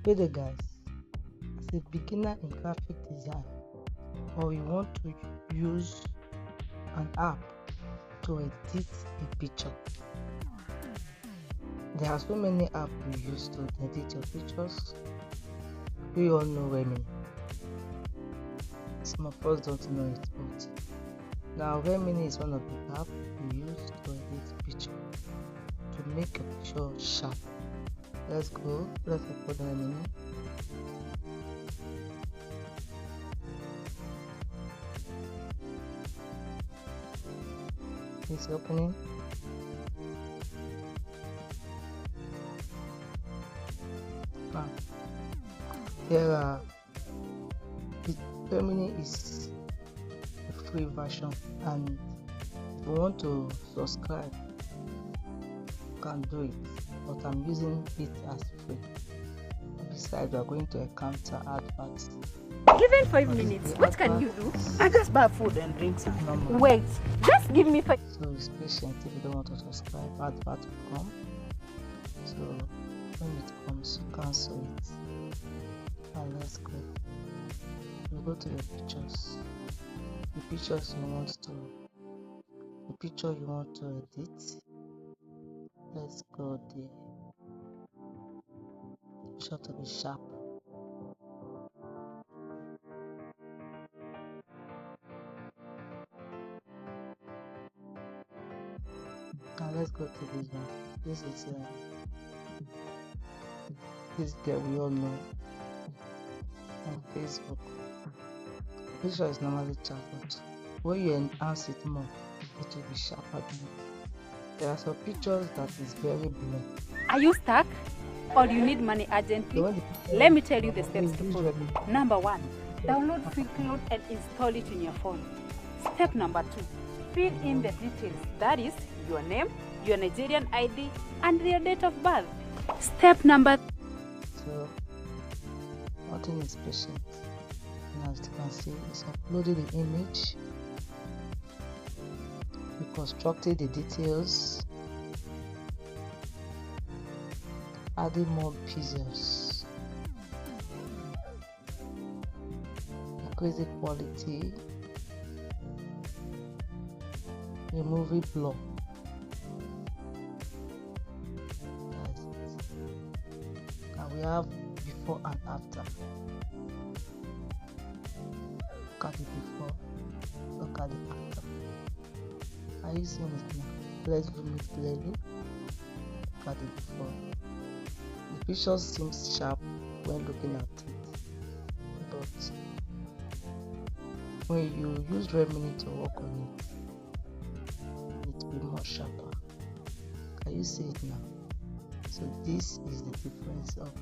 Hey there guys, as a beginner in graphic design, or you want to use an app to edit a picture, there are so many apps you use to edit your pictures. We all know Remini. Some of us don't know it, but now Remini is one of the apps you use to edit picture to make your picture sharp. Let's open Remini. It's opening. Now, Remini is a free version, and if you want to subscribe, you can do it. But I'm using it as free. Besides, we are going to encounter adverts. Given 5 minutes, what can you do? I just buy food and drinks. Wait, just give me 5. So it's patient. If you don't want to subscribe, advert will come. So when it comes, you cancel it. And let's go. You go to your pictures. The picture you want to edit. Let's go there. Picture to be sharp. Now let's go to this one. This is this girl we all know on Facebook. Picture is normally sharp, but when you enhance it more, it will be sharper. There are some pictures that is very blurry. Are you stuck? Or you need money urgently? Let me tell you the steps to follow. Number 1, download Selfies and install it in your phone. Step number 2, fill in the details. That is your name, your Nigerian ID, and your date of birth. Step number. So, nothing is patient. And as you can see, it's uploaded the image. We constructed the details. Adding more pixels. Increase the quality. Remove the blur. That's it. And we have before and after. Look at the before. Look at the after. Are you seeing it now? Let's zoom it clearly. Look at the before. The picture seems sharp when looking at it, but when you use Remini to work on it, it will be more sharper. Can you see it now? So this is the difference of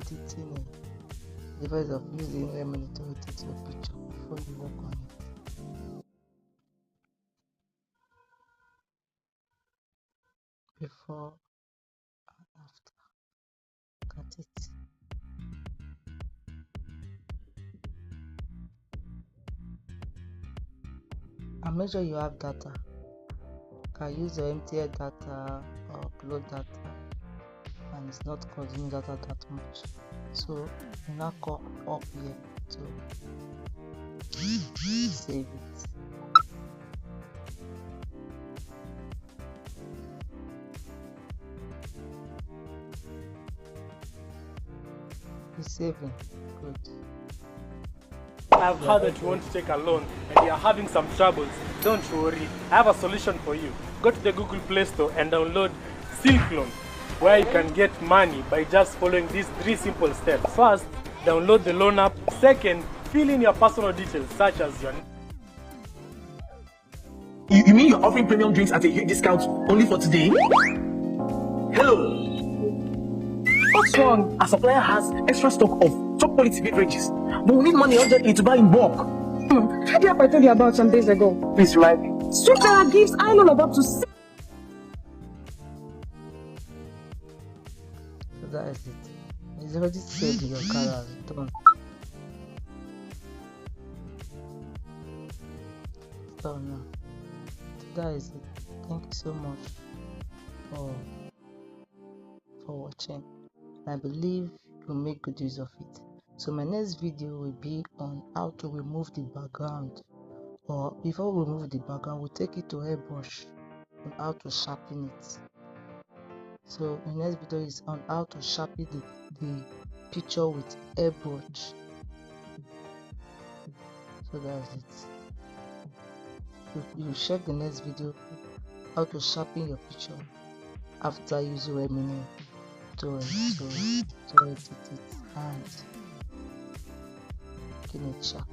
editing. The difference of using Remini to edit your picture before you work on it. Before and after. Look at it. And make sure you have data. You can use your MTN data or upload data, and it's not consuming data that much. So you now come up here to save it. It's saving. Good. I've heard that you want to take a loan and you're having some troubles. Don't worry, I have a solution for you. Go to the Google Play Store and download Silk Loan, where you can get money by just following these 3 simple steps. First, download the loan app. Second, fill in your personal details such as your name. You mean you're offering premium drinks at a huge discount only for today? Hello. What's wrong? Our supplier has extra stock of top quality beverages, but we need money urgently to buy in bulk. How do I told you about some days ago? Please remind me. Sweet Sarah gives island of up to 6. So that is it. It's already saved in your car as done. So now, that is it. Thank you so much for for watching. I believe you'll make good use of it. So my next video will be on how to remove the background, or before we remove the background, we'll take it to airbrush on how to sharpen it. So the next video is on how to sharpen the picture with airbrush. So that's it. You check the next video how to sharpen your picture after using Remini to edit it and making it sharp.